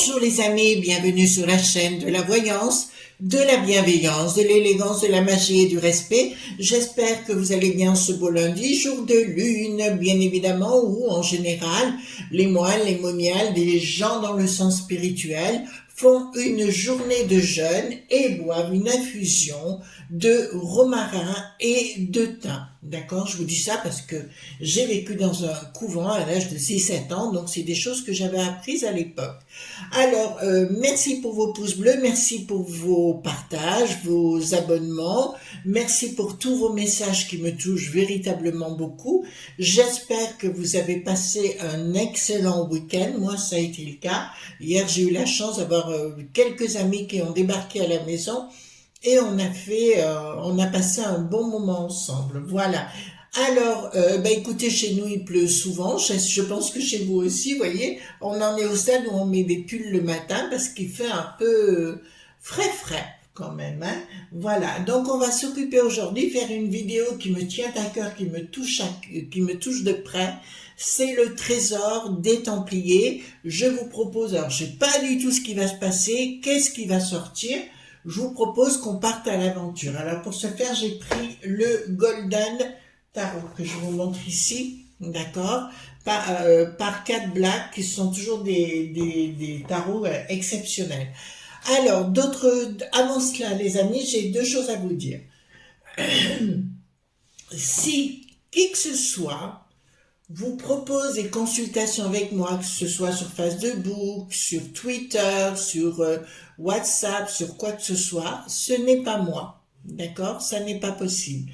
Bonjour les amis, bienvenue sur la chaîne de la voyance, de la bienveillance, de l'élégance, de la magie et du respect. J'espère que vous allez bien ce beau lundi, jour de lune, bien évidemment, où en général, les moines, les momiales, des gens dans le sens spirituel font une journée de jeûne et boivent une infusion de romarin et de thym. D'accord? Je vous dis ça parce que j'ai vécu dans un couvent à l'âge de 6-7 ans, donc c'est des choses que j'avais apprises à l'époque. Alors, merci pour vos pouces bleus, merci pour vos partages, vos abonnements, merci pour tous vos messages qui me touchent véritablement beaucoup. J'espère que vous avez passé un excellent week-end, moi ça a été le cas. Hier j'ai eu la chance d'avoir quelques amis qui ont débarqué à la maison et on a passé un bon moment ensemble. Voilà. Alors, écoutez, chez nous il pleut souvent. Je pense que chez vous aussi, vous voyez, on en est au stade où on met des pulls le matin parce qu'il fait un peu frais quand même. Hein. Voilà. Donc on va s'occuper aujourd'hui faire une vidéo qui me tient à cœur, qui me touche de près. C'est le trésor des Templiers. Je vous propose, alors je sais pas du tout ce qui va se passer, qu'est-ce qui va sortir. Je vous propose qu'on parte à l'aventure. Alors pour ce faire, j'ai pris le Golden Tarot que je vous montre ici, d'accord, par 4 Black, qui sont toujours des tarots exceptionnels. Alors, avant cela, les amis, j'ai 2 choses à vous dire. Si qui que ce soit vous propose des consultations avec moi, que ce soit sur Facebook, sur Twitter, sur WhatsApp, sur quoi que ce soit, ce n'est pas moi, d'accord? Ça n'est pas possible.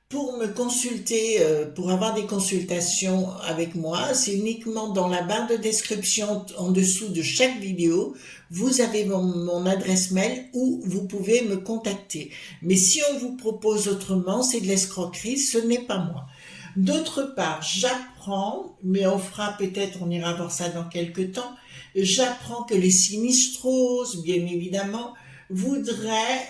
Pour me consulter, pour avoir des consultations avec moi, c'est uniquement dans la barre de description en dessous de chaque vidéo, vous avez mon adresse mail où vous pouvez me contacter. Mais si on vous propose autrement, c'est de l'escroquerie, ce n'est pas moi. D'autre part, j'apprends, mais on ira voir ça dans quelques temps, j'apprends que les sinistroses, bien évidemment, voudraient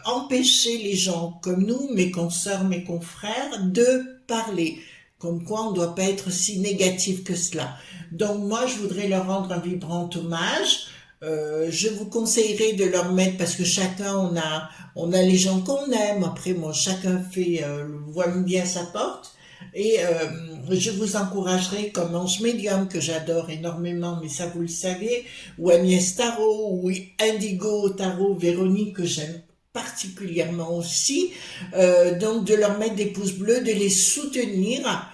empêcher les gens comme nous, mes consoeurs, mes confrères, de parler. Comme quoi on ne doit pas être si négatif que cela. Donc moi, je voudrais leur rendre un vibrant hommage. Je vous conseillerais de leur mettre, parce que chacun, on a les gens qu'on aime. Après, moi, chacun voit bien sa porte. Et je vous encouragerai comme Ange Médium, que j'adore énormément, mais ça vous le savez, ou Agnès Tarot, ou Indigo Tarot, Véronique, que j'aime particulièrement aussi, donc de leur mettre des pouces bleus, de les soutenir,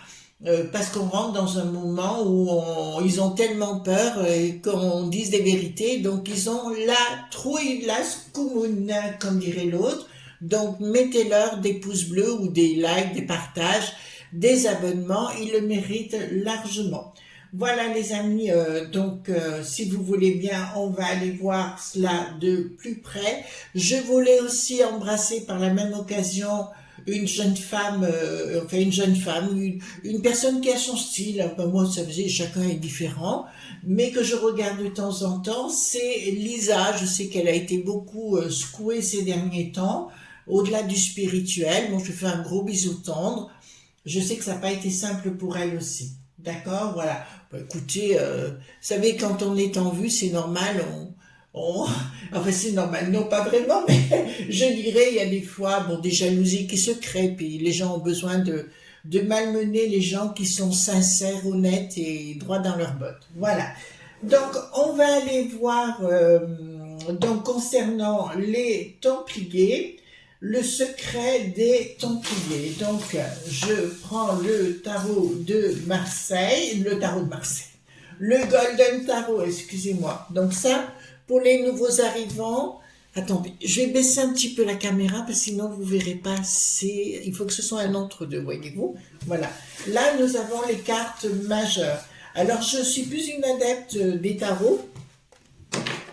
parce qu'on rentre dans un moment où ils ont tellement peur qu'on dise des vérités, donc ils ont la trouille, la scoumouna, comme dirait l'autre, donc mettez-leur des pouces bleus ou des likes, des partages, des abonnements, ils le méritent largement. Voilà les amis, si vous voulez bien, on va aller voir cela de plus près. Je voulais aussi embrasser par la même occasion une jeune femme, une personne qui a son style. Enfin, moi, ça faisait, chacun est différent, mais que je regarde de temps en temps, c'est Lisa. Je sais qu'elle a été beaucoup secouée ces derniers temps, au-delà du spirituel. Bon, je fais un gros bisou tendre. Je sais que ça n'a pas été simple pour elle aussi. D'accord? Voilà. Bah, écoutez, vous savez, quand on est en vue, c'est normal, enfin, c'est normal. Non, pas vraiment, mais je dirais, il y a des fois, des jalousies qui se créent, puis les gens ont besoin de malmener les gens qui sont sincères, honnêtes et droits dans leurs bottes. Voilà. Donc, on va aller voir, concernant les Templiers, le secret des Templiers. Donc, je prends le tarot de Marseille, le Golden Tarot, excusez-moi. Donc ça, pour les nouveaux arrivants, attendez, je vais baisser un petit peu la caméra parce que sinon vous ne verrez pas, il faut que ce soit un entre-deux, voyez-vous. Voilà, là nous avons les cartes majeures. Alors je suis plus une adepte des tarots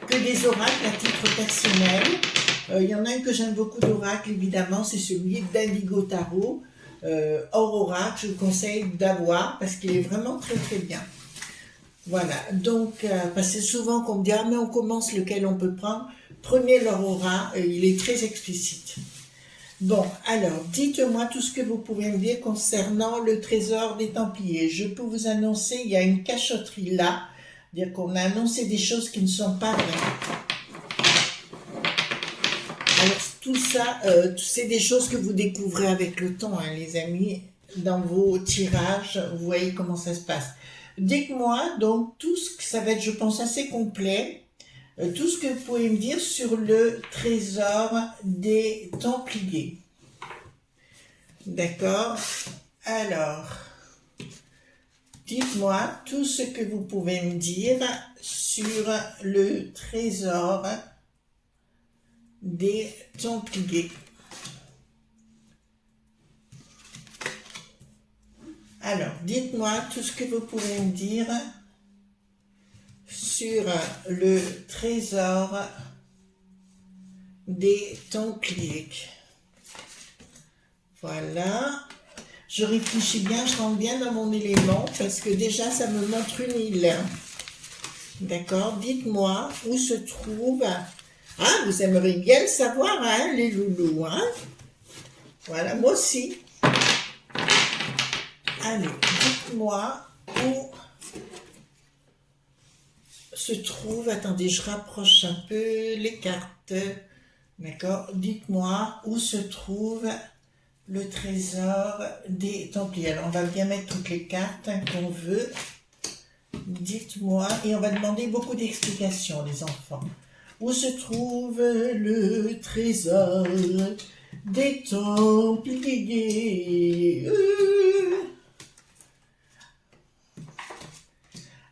que des oracles à titre personnel. Il y en a un que j'aime beaucoup d'oracle, évidemment, c'est celui d'Indigo Tarot, hors oracle, je vous conseille d'avoir, parce qu'il est vraiment très très bien. Voilà, donc, parce que c'est souvent qu'on me dit, ah mais on commence, lequel on peut prendre, prenez leur aura, il est très explicite. Bon, alors, dites-moi tout ce que vous pouvez me dire concernant le trésor des Templiers. Je peux vous annoncer, il y a une cachotterie là, Dire qu'on a annoncé des choses qui ne sont pas vraies. Alors tout ça, c'est des choses que vous découvrez avec le temps, hein, les amis, dans vos tirages, vous voyez comment ça se passe. Dites-moi donc tout ce que ça va être, je pense, assez complet, tout ce que vous pouvez me dire sur le trésor des Templiers. D'accord? Alors, dites-moi tout ce que vous pouvez me dire sur le trésor des Templiers. Alors, dites-moi tout ce que vous pouvez me dire sur le trésor des Templiers. Voilà. Je réfléchis bien, je rentre bien dans mon élément parce que déjà, ça me montre une île. D'accord? Dites-moi où se trouve... Ah, vous aimeriez bien le savoir, hein, les loulous, hein? Voilà, moi aussi. Allez, dites-moi où se trouve... Attendez, je rapproche un peu les cartes. D'accord? Dites-moi où se trouve le trésor des Templiers. Alors, on va bien mettre toutes les cartes qu'on veut. Dites-moi, et on va demander beaucoup d'explications, les enfants. Où se trouve le trésor des Templiers?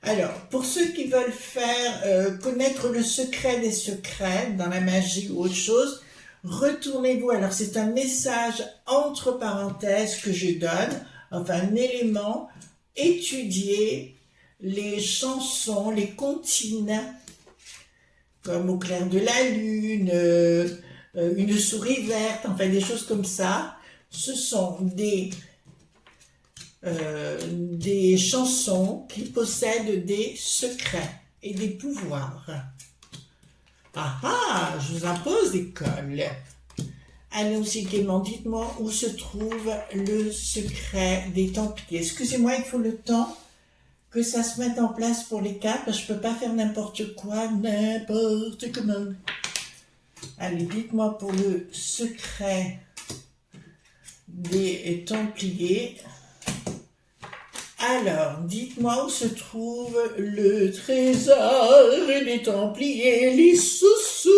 Alors, pour ceux qui veulent faire connaître le secret des secrets dans la magie ou autre chose, retournez-vous. Alors, c'est un message entre parenthèses que je donne, enfin un élément. Étudiez les chansons, les comptines, comme Au clair de la lune, Une souris verte, enfin des choses comme ça. Ce sont des chansons qui possèdent des secrets et des pouvoirs. Ah ah, je vous impose des cols. Allons-y gaiement, dites-moi où se trouve le secret des Templiers. Excusez-moi, il faut le temps que ça se mette en place pour les cartes, parce que je ne peux pas faire n'importe quoi, n'importe comment. Allez, dites-moi pour le secret des Templiers. Alors, dites-moi où se trouve le trésor des Templiers, les sous-sous.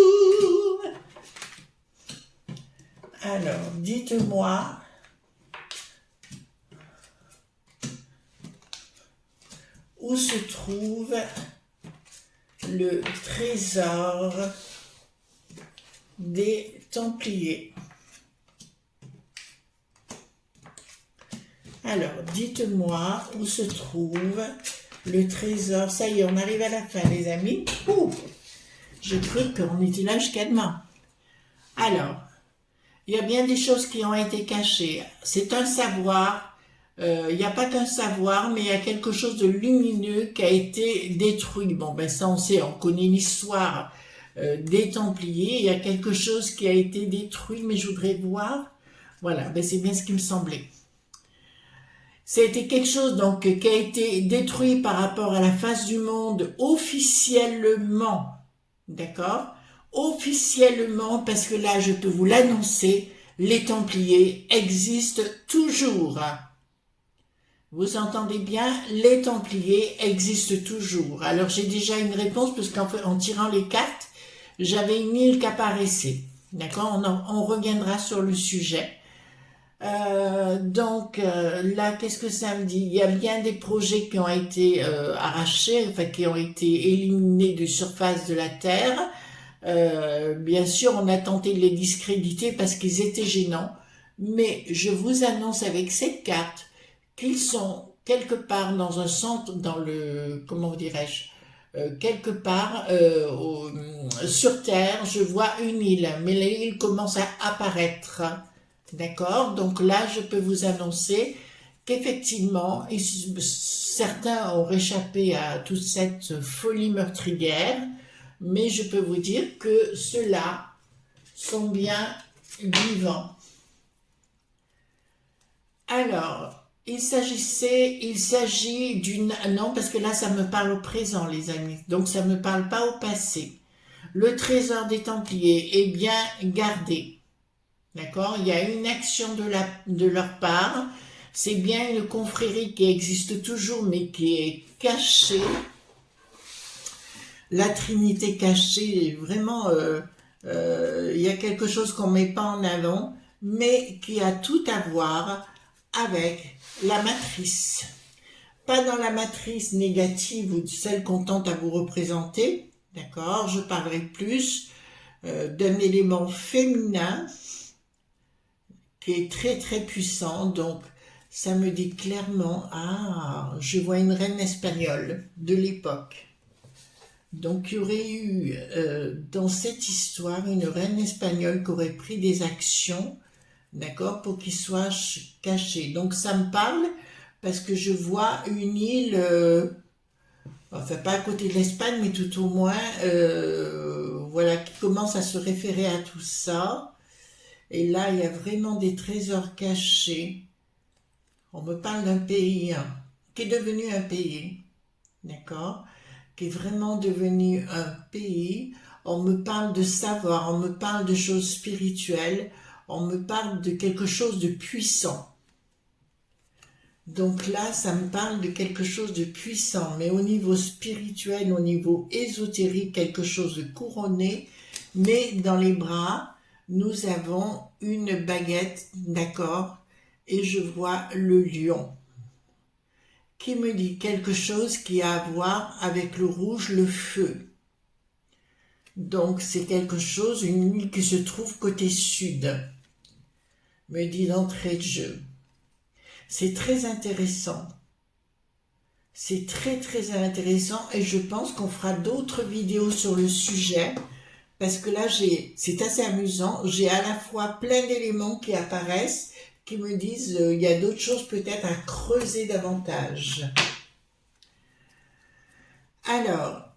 Alors, dites-moi où se trouve le trésor des Templiers. Alors, dites-moi où se trouve le trésor. Ça y est, on arrive à la fin, les amis. Ouh, j'ai cru qu'on était là jusqu'à demain. Alors, il y a bien des choses qui ont été cachées. C'est un savoir. Il n'y a pas qu'un savoir, mais il y a quelque chose de lumineux qui a été détruit. Bon, ben ça on sait, on connaît l'histoire des Templiers. Il y a quelque chose qui a été détruit, mais je voudrais voir. Voilà, ben c'est bien ce qui me semblait. C'était quelque chose donc qui a été détruit par rapport à la face du monde officiellement, d'accord? Officiellement, parce que là, je peux vous l'annoncer, les Templiers existent toujours. Vous entendez bien, les Templiers existent toujours. Alors, j'ai déjà une réponse, parce qu'en tirant les cartes, j'avais une île qui apparaissait. D'accord? On reviendra sur le sujet. Là, qu'est-ce que ça me dit? Il y a bien des projets qui ont été arrachés, enfin qui ont été éliminés de surface de la Terre. Bien sûr, on a tenté de les discréditer parce qu'ils étaient gênants, mais je vous annonce avec cette carte qu'ils sont quelque part dans un centre, dans le, comment dirais-je, quelque part sur Terre, je vois une île, mais l'île commence à apparaître. D'accord? Donc là, je peux vous annoncer qu'effectivement, certains ont réchappé à toute cette folie meurtrière, mais je peux vous dire que ceux-là sont bien vivants. Alors, Il s'agit d'une... Non, parce que là, ça me parle au présent, les amis. Donc, ça ne me parle pas au passé. Le trésor des Templiers est bien gardé. D'accord? Il y a une action de leur part. C'est bien une confrérie qui existe toujours, mais qui est cachée. La Trinité cachée, vraiment, il y a quelque chose qu'on ne met pas en avant, mais qui a tout à voir avec la matrice. Pas dans la matrice négative ou celle qu'on tente à vous représenter, d'accord? Je parlerai plus d'un élément féminin qui est très très puissant, donc ça me dit clairement, ah, je vois une reine espagnole de l'époque. Donc il y aurait eu dans cette histoire une reine espagnole qui aurait pris des actions, d'accord, pour qu'il soit caché. Donc ça me parle parce que je vois une île, enfin pas à côté de l'Espagne, mais tout au moins, voilà, qui commence à se référer à tout ça. Et là, il y a vraiment des trésors cachés. On me parle d'un pays qui est devenu un pays, d'accord, qui est vraiment devenu un pays. On me parle de savoir, on me parle de choses spirituelles, on me parle de quelque chose de puissant. Donc là, ça me parle de quelque chose de puissant, mais au niveau spirituel, au niveau ésotérique, quelque chose de couronné, mais dans les bras, nous avons une baguette, d'accord, et je vois le lion, qui me dit quelque chose qui a à voir avec le rouge, le feu. Donc c'est quelque chose, une île qui se trouve côté sud, me dit d'entrée de jeu. C'est très intéressant. C'est très très intéressant et je pense qu'on fera d'autres vidéos sur le sujet parce que là c'est assez amusant. J'ai à la fois plein d'éléments qui apparaissent qui me disent il y a d'autres choses peut-être à creuser davantage. Alors,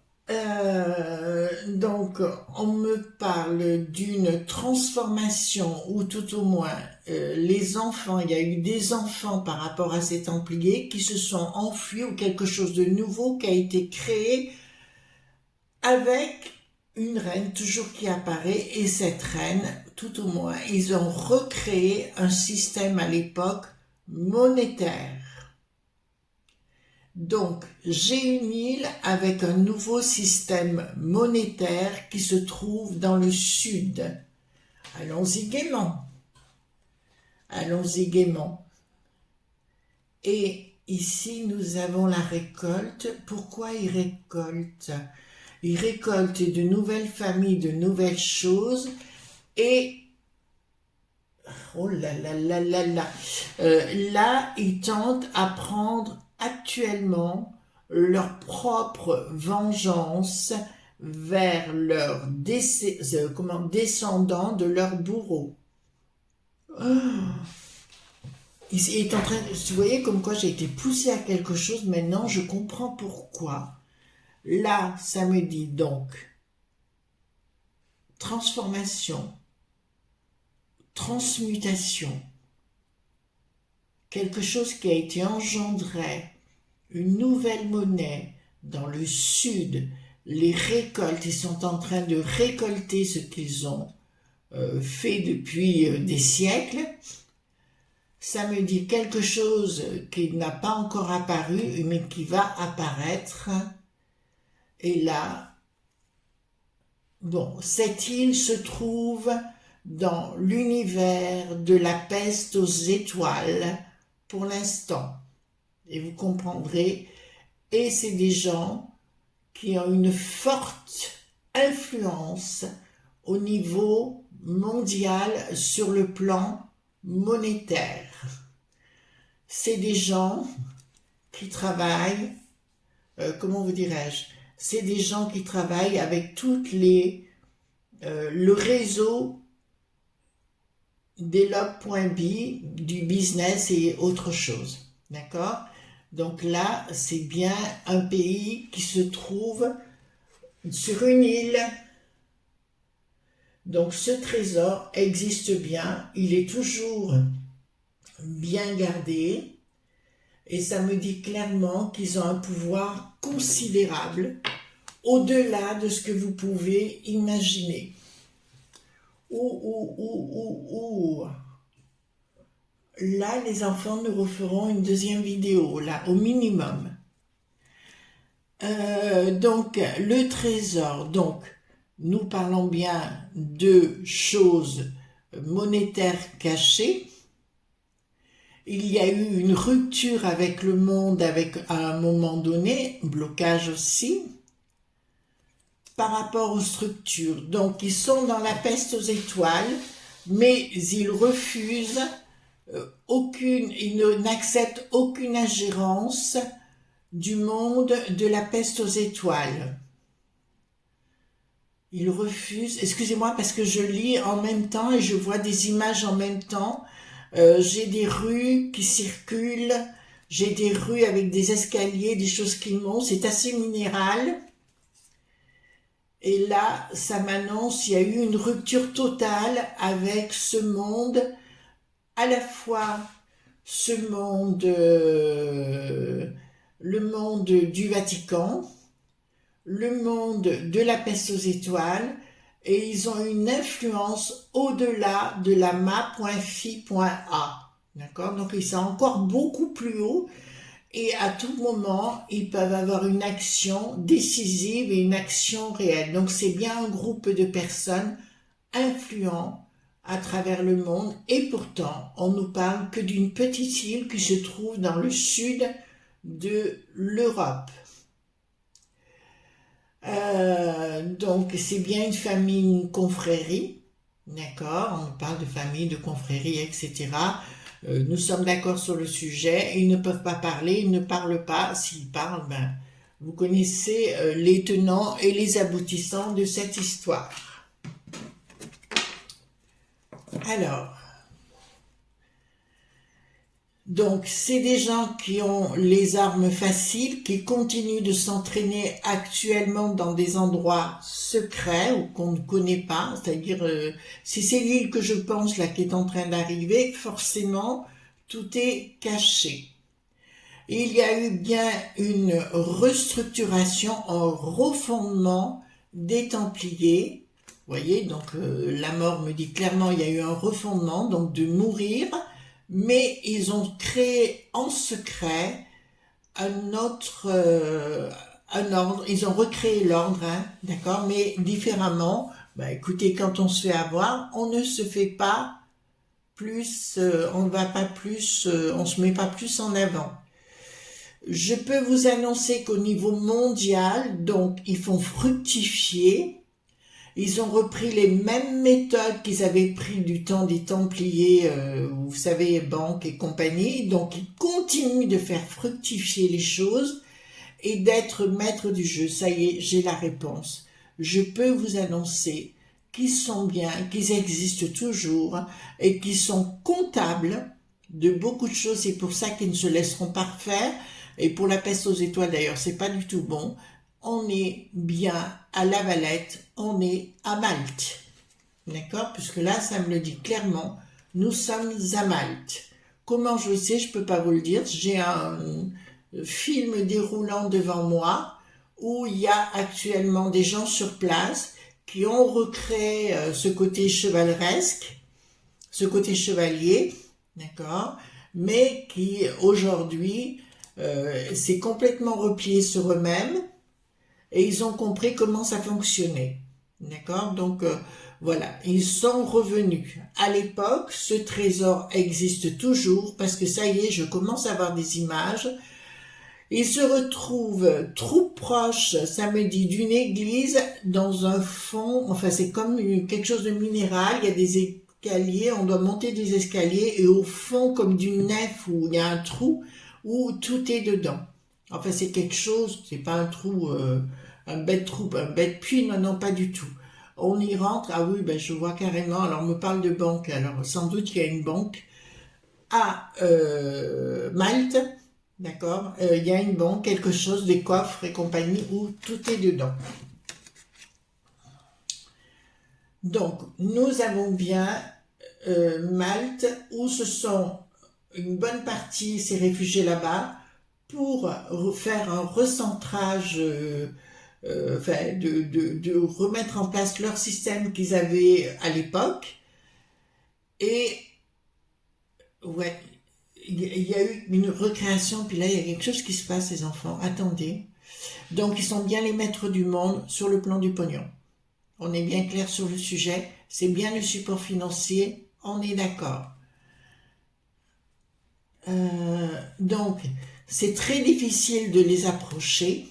donc on me parle d'une transformation ou tout au moins les enfants, il y a eu des enfants par rapport à ces Templiers qui se sont enfuis ou quelque chose de nouveau qui a été créé avec une reine toujours qui apparaît et cette reine, tout au moins, ils ont recréé un système à l'époque monétaire. Donc, j'ai une île avec un nouveau système monétaire qui se trouve dans le sud. Allons-y gaiement. Allons-y gaiement. Et ici, nous avons la récolte. Pourquoi ils récoltent? Ils récoltent de nouvelles familles, de nouvelles choses. Et, oh là là là là là, là, ils tentent à prendre actuellement leur propre vengeance vers leurs descendants de leurs bourreaux. Il est en train, vous voyez comme quoi j'ai été poussée à quelque chose, maintenant je comprends pourquoi. Là, ça me dit donc transformation, transmutation, quelque chose qui a été engendré, une nouvelle monnaie dans le sud, les récoltes, ils sont en train de récolter ce qu'ils ont fait depuis des siècles. Ça me dit quelque chose qui n'a pas encore apparu, mais qui va apparaître. Et là, bon, cette île se trouve dans l'univers de la peste aux étoiles pour l'instant. Et vous comprendrez, et c'est des gens qui ont une forte influence au niveau mondial sur le plan monétaire. C'est des gens qui travaillent, comment vous dirais-je, c'est des gens qui travaillent avec toutes le réseau d'Elope.bi, du business et autre chose. D'accord? Donc là, c'est bien un pays qui se trouve sur une île. Donc ce trésor existe bien, il est toujours bien gardé. Et ça me dit clairement qu'ils ont un pouvoir considérable, au-delà de ce que vous pouvez imaginer. Là, les enfants nous referont une deuxième vidéo, là, au minimum. Donc, le trésor, donc, nous parlons bien de choses monétaires cachées. Il y a eu une rupture avec le monde à un moment donné, blocage aussi, par rapport aux structures. Donc, ils sont dans la peste aux étoiles, mais ils refusent ils n'acceptent aucune ingérence du monde de la peste aux étoiles. Ils refusent, excusez-moi parce que je lis en même temps et je vois des images en même temps. J'ai des rues qui circulent, j'ai des rues avec des escaliers, des choses qui montent, c'est assez minéral. Et là, ça m'annonce, il y a eu une rupture totale avec ce monde, à la fois ce monde, le monde du Vatican, le monde de la peste aux étoiles, et ils ont une influence au-delà de la ma.fi.a. D'accord? Donc ils sont encore beaucoup plus haut, et à tout moment, ils peuvent avoir une action décisive et une action réelle. Donc c'est bien un groupe de personnes influents à travers le monde, et pourtant, on nous parle que d'une petite île qui se trouve dans le sud de l'Europe. Donc, c'est bien une famille, une confrérie, d'accord? On parle de famille, de confrérie, etc. Nous sommes d'accord sur le sujet. Ils ne peuvent pas parler, ils ne parlent pas. S'ils parlent, ben, vous connaissez les tenants et les aboutissants de cette histoire. Alors, donc c'est des gens qui ont les armes faciles, qui continuent de s'entraîner actuellement dans des endroits secrets ou qu'on ne connaît pas, c'est-à-dire si c'est l'île que je pense là qui est en train d'arriver, forcément tout est caché. Il y a eu bien une restructuration, un refondement des Templiers. Vous voyez, donc la mort me dit clairement il y a eu un refondement, donc de mourir, mais ils ont créé en secret un ordre, ils ont recréé l'ordre, hein, d'accord, mais différemment. Bah, écoutez, quand on se fait avoir, on ne se fait pas plus, on va pas plus, on se met pas plus en avant. Je peux vous annoncer qu'au niveau mondial, donc, ils font fructifier. Ils ont repris les mêmes méthodes qu'ils avaient pris du temps des Templiers, vous savez, banque et compagnie. Donc, ils continuent de faire fructifier les choses et d'être maître du jeu. Ça y est, j'ai la réponse. Je peux vous annoncer qu'ils sont bien, qu'ils existent toujours et qu'ils sont comptables de beaucoup de choses. C'est pour ça qu'ils ne se laisseront pas refaire. Et pour la peste aux étoiles, d'ailleurs, c'est pas du tout bon. On est bien à La Valette, on est à Malte. D'accord? Puisque là, ça me le dit clairement, nous sommes à Malte. Comment je le sais, je peux pas vous le dire. J'ai un film déroulant devant moi où il y a actuellement des gens sur place qui ont recréé ce côté chevaleresque, ce côté chevalier, d'accord? Mais qui, aujourd'hui, s'est complètement replié sur eux-mêmes et ils ont compris comment ça fonctionnait. D'accord? Donc, voilà, ils sont revenus. À l'époque, ce trésor existe toujours parce que ça y est, je commence à avoir des images. Ils se retrouvent trop proches, ça me dit, d'une église dans un fond, enfin c'est comme quelque chose de minéral, il y a des escaliers, on doit monter des escaliers et au fond comme d'une nef où il y a un trou où tout est dedans. Enfin c'est quelque chose, c'est pas un trou, un bête puits, non, non, pas du tout. On y rentre, ah oui, ben je vois carrément, alors on me parle de banque, alors sans doute qu'il y a une banque à Malte, d'accord, il y a une banque, quelque chose, des coffres et compagnie où tout est dedans. Donc, nous avons bien Malte où ce sont une bonne partie s'est réfugiée là-bas pour faire un recentrage, enfin, de remettre en place leur système qu'ils avaient à l'époque. Et ouais, il y a eu une recréation, puis là, il y a quelque chose qui se passe, les enfants. Attendez. Donc, ils sont bien les maîtres du monde sur le plan du pognon. On est bien clair sur le sujet. C'est bien le support financier. On est d'accord. Donc, c'est très difficile de les approcher.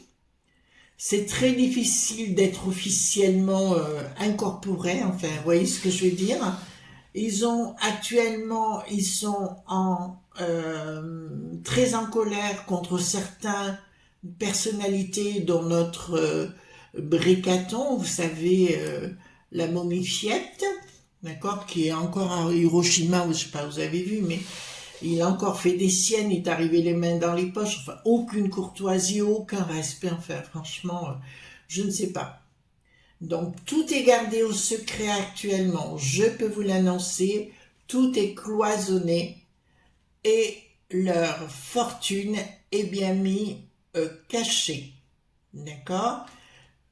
C'est très difficile d'être officiellement incorporé. Enfin, vous voyez ce que je veux dire? Ils sont très en colère contre certaines personnalités dont notre Bricaton, vous savez, la momifiette, d'accord, qui est encore à Hiroshima, je sais pas, vous avez vu, mais il a encore fait des siennes, il est arrivé les mains dans les poches, enfin, aucune courtoisie, aucun respect, enfin, franchement, je ne sais pas. Donc, tout est gardé au secret actuellement, je peux vous l'annoncer, tout est cloisonné et leur fortune est bien mise cachée, d'accord?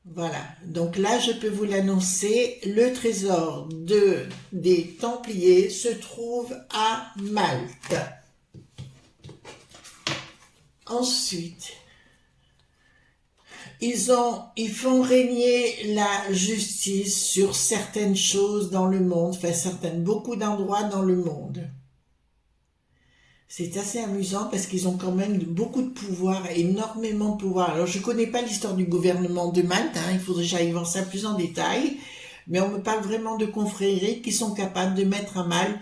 Voilà, donc là je peux vous l'annoncer, le trésor des Templiers se trouve à Malte. Ensuite, ils font régner la justice sur certaines choses dans le monde, enfin beaucoup d'endroits dans le monde. C'est assez amusant parce qu'ils ont quand même beaucoup de pouvoir, énormément de pouvoir. Alors, je ne connais pas l'histoire du gouvernement de Malte, il faudrait que j'aille voir ça plus en détail, mais on me parle vraiment de confréries qui sont capables de mettre à mal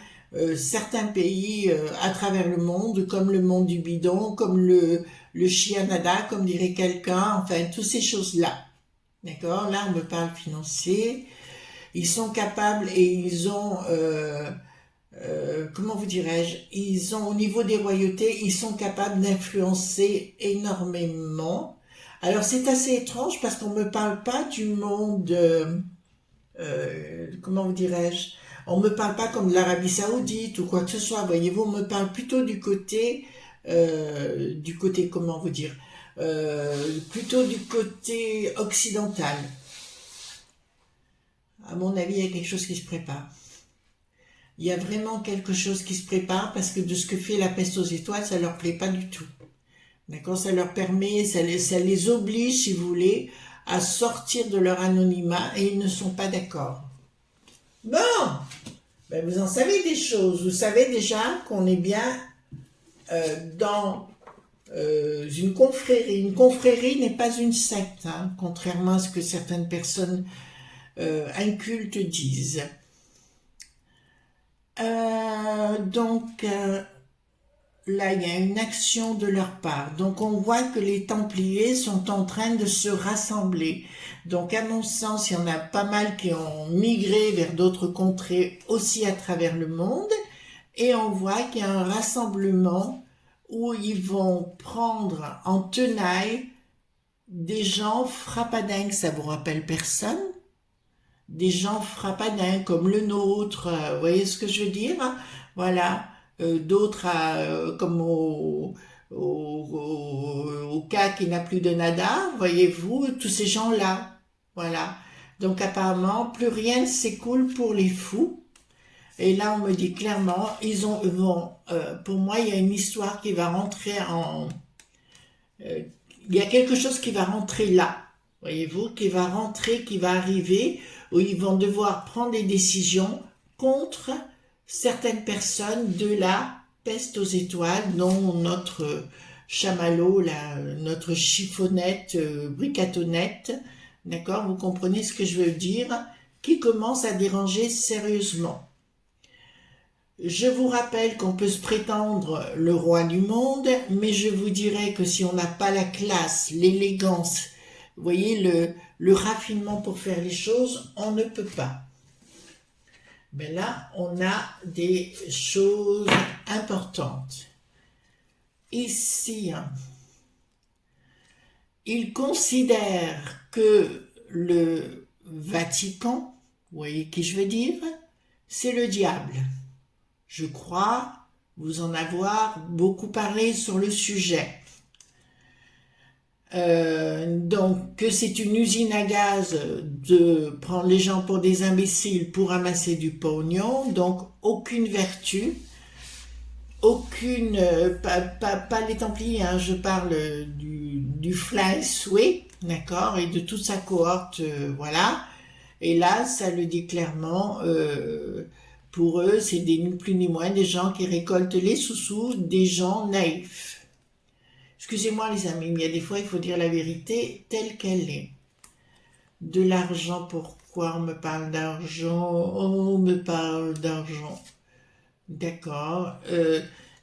certains pays à travers le monde, comme le monde du bidon, comme le Chianada, comme dirait quelqu'un, enfin, toutes ces choses-là. D'accord? Là, on me parle financier. Ils sont capables et ils ont... comment vous dirais-je, ils ont au niveau des royautés, ils sont capables d'influencer énormément. Alors c'est assez étrange parce qu'on ne me parle pas du monde, comment vous dirais-je, on ne me parle pas comme de l'Arabie Saoudite ou quoi que ce soit, voyez-vous, on me parle plutôt du côté, comment vous dire, plutôt du côté occidental. À mon avis, il y a quelque chose qui se prépare. Il y a vraiment quelque chose qui se prépare parce que de ce que fait la peste aux étoiles, ça leur plaît pas du tout. D'accord? Ça leur permet, ça les oblige, si vous voulez, à sortir de leur anonymat et ils ne sont pas d'accord. Bon! Ben vous en savez des choses. Vous savez déjà qu'on est bien dans une confrérie. Une confrérie n'est pas une secte, contrairement à ce que certaines personnes incultes disent. Donc là, il y a une action de leur part. Donc on voit que les Templiers sont en train de se rassembler. Donc à mon sens, il y en a pas mal qui ont migré vers d'autres contrées aussi à travers le monde. Et on voit qu'il y a un rassemblement où ils vont prendre en tenaille des gens frappadingues. Ça vous rappelle personne? Des gens frappadins comme le nôtre, vous voyez ce que je veux dire? Voilà, d'autres comme au cas qui n'a plus de nada, voyez-vous, tous ces gens-là, voilà. Donc apparemment, plus rien ne s'écoule pour les fous. Et là, on me dit clairement, pour moi, il y a une histoire qui va rentrer il y a quelque chose qui va rentrer là, voyez-vous, qui va rentrer, qui va arriver, où ils vont devoir prendre des décisions contre certaines personnes de la peste aux étoiles, dont notre chamallow, notre chiffonnette, bricatonnette, d'accord, vous comprenez ce que je veux dire, qui commence à déranger sérieusement. Je vous rappelle qu'on peut se prétendre le roi du monde, mais je vous dirais que si on n'a pas la classe, l'élégance, vous voyez, le raffinement pour faire les choses, on ne peut pas. Mais là, on a des choses importantes. Ici, ils considèrent que le Vatican, vous voyez qui je veux dire, c'est le diable. Je crois vous en avoir beaucoup parlé sur le sujet. Donc, que c'est une usine à gaz de prendre les gens pour des imbéciles pour amasser du pognon, donc aucune vertu, aucune, pas les Templiers, hein, je parle du Fly Sway, d'accord, et de toute sa cohorte, voilà. Et là, ça le dit clairement, pour eux, c'est ni plus ni moins des gens qui récoltent les sous-sous, des gens naïfs. Excusez-moi les amis, mais il y a des fois, il faut dire la vérité telle qu'elle est. De l'argent, pourquoi on me parle d'argent? On me parle d'argent. D'accord.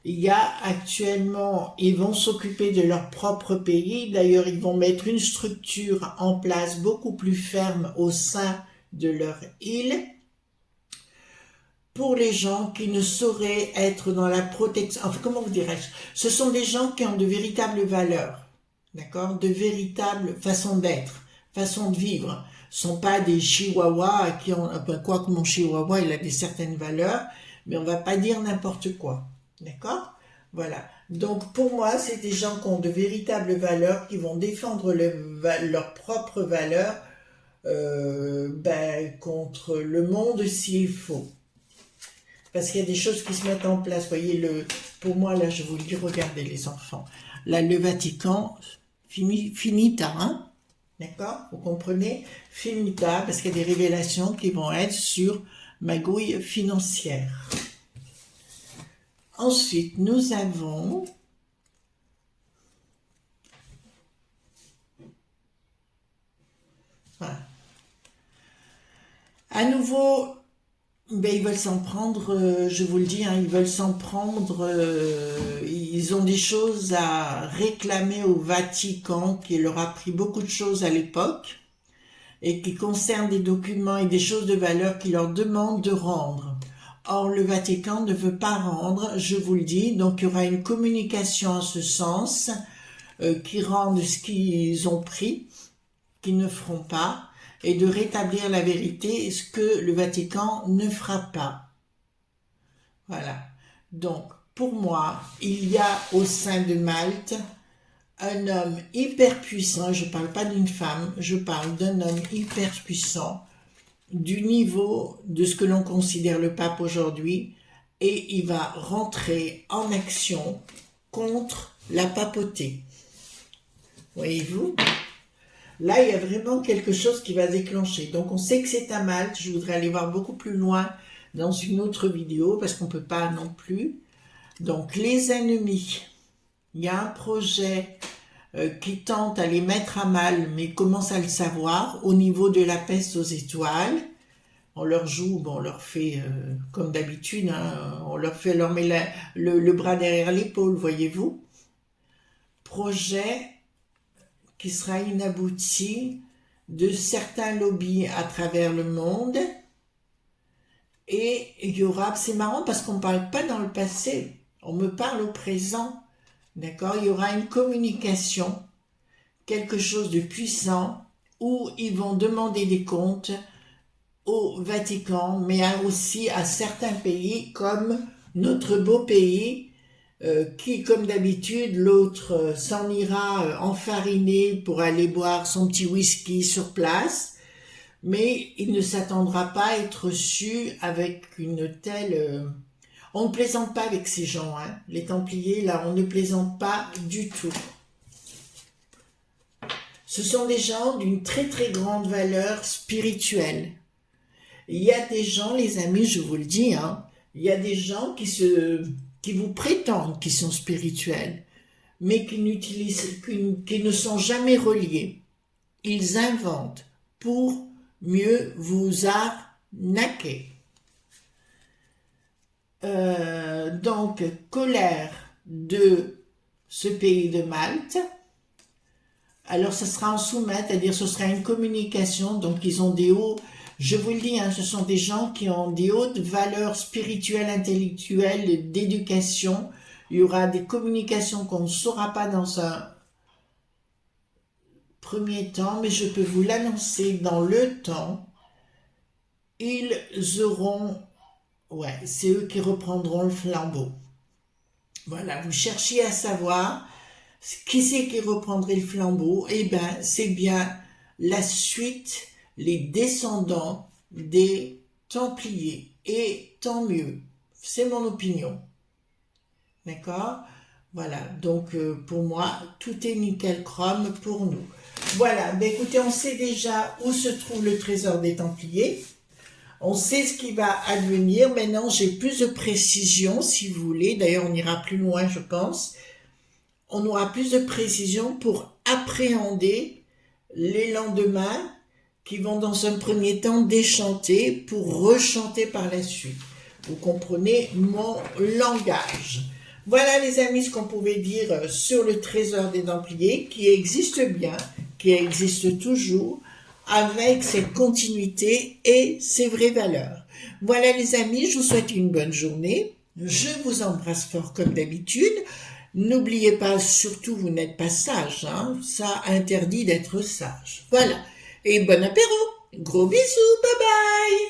Il y a actuellement, ils vont s'occuper de leur propre pays. D'ailleurs, ils vont mettre une structure en place beaucoup plus ferme au sein de leur île pour les gens qui ne sauraient être dans la protection. Enfin, comment vous dirais-je? Ce sont des gens qui ont de véritables valeurs, d'accord? De véritables façons d'être, façons de vivre. Ce ne sont pas des chihuahuas qui ont, quoique mon chihuahua, il a des certaines valeurs, mais on ne va pas dire n'importe quoi, d'accord? Voilà. Donc, pour moi, c'est des gens qui ont de véritables valeurs, qui vont défendre leurs propres valeurs contre le monde s'il faut. Parce qu'il y a des choses qui se mettent en place. Vous voyez, pour moi, là, je vous le dis, regardez les enfants. Là, le Vatican, finita, hein? D'accord? Vous comprenez? Finita, parce qu'il y a des révélations qui vont être sur magouille financière. Ensuite, nous avons... Voilà. À nouveau... Ben, ils veulent s'en prendre, je vous le dis, hein, ils veulent s'en prendre, ils ont des choses à réclamer au Vatican qui leur a pris beaucoup de choses à l'époque et qui concernent des documents et des choses de valeur qui leur demandent de rendre. Or, le Vatican ne veut pas rendre, je vous le dis, donc il y aura une communication en ce sens qui rendent ce qu'ils ont pris, qu'ils ne feront pas, et de rétablir la vérité, ce que le Vatican ne fera pas. Voilà. Donc, pour moi, il y a au sein de Malte un homme hyper puissant, je ne parle pas d'une femme, je parle d'un homme hyper puissant, du niveau de ce que l'on considère le pape aujourd'hui, et il va rentrer en action contre la papauté. Voyez-vous ? Là, il y a vraiment quelque chose qui va déclencher. Donc, on sait que c'est à Malte. Je voudrais aller voir beaucoup plus loin dans une autre vidéo parce qu'on ne peut pas non plus. Donc, les ennemis. Il y a un projet qui tente à les mettre à mal, mais commence à le savoir au niveau de la peste aux étoiles. On leur joue, bon, on leur fait comme d'habitude, hein, on leur met le bras derrière l'épaule, voyez-vous. Projet qui sera inabouti de certains lobbies à travers le monde. Et il y aura, c'est marrant parce qu'on ne parle pas dans le passé, on me parle au présent, d'accord? Il y aura une communication, quelque chose de puissant, où ils vont demander des comptes au Vatican, mais aussi à certains pays comme notre beau pays, qui, comme d'habitude, l'autre s'en ira enfariner pour aller boire son petit whisky sur place, mais il ne s'attendra pas à être reçu avec une telle... On ne plaisante pas avec ces gens, hein. Les Templiers, là, on ne plaisante pas du tout. Ce sont des gens d'une très très grande valeur spirituelle. Il y a des gens, les amis, je vous le dis, hein, il y a des gens qui vous prétendent qu'ils sont spirituels, mais qui ne sont jamais reliés. Ils inventent pour mieux vous arnaquer. Donc, colère de ce pays de Malte. Alors, ce sera en sous-main, c'est-à-dire ce sera une communication, donc ils ont des hauts... Je vous le dis, hein, ce sont des gens qui ont des hautes valeurs spirituelles, intellectuelles, d'éducation. Il y aura des communications qu'on ne saura pas dans un premier temps, mais je peux vous l'annoncer dans le temps. Ils auront... Ouais, c'est eux qui reprendront le flambeau. Voilà, vous cherchiez à savoir qui c'est qui reprendrait le flambeau. Eh bien, c'est bien la suite, les descendants des Templiers. Et tant mieux, c'est mon opinion. D'accord? Voilà, donc pour moi, tout est nickel chrome pour nous. Voilà, ben écoutez, on sait déjà où se trouve le trésor des Templiers. On sait ce qui va advenir. Maintenant, j'ai plus de précision, si vous voulez. D'ailleurs, on ira plus loin, je pense. On aura plus de précision pour appréhender les lendemains qui vont dans un premier temps déchanter pour rechanter par la suite. Vous comprenez mon langage. Voilà les amis ce qu'on pouvait dire sur le trésor des Templiers qui existe bien, qui existe toujours, avec ses continuités et ses vraies valeurs. Voilà les amis, je vous souhaite une bonne journée. Je vous embrasse fort comme d'habitude. N'oubliez pas, surtout, vous n'êtes pas sage, hein. Ça interdit d'être sage. Voilà. Et bon apéro. Gros bisous. Bye bye.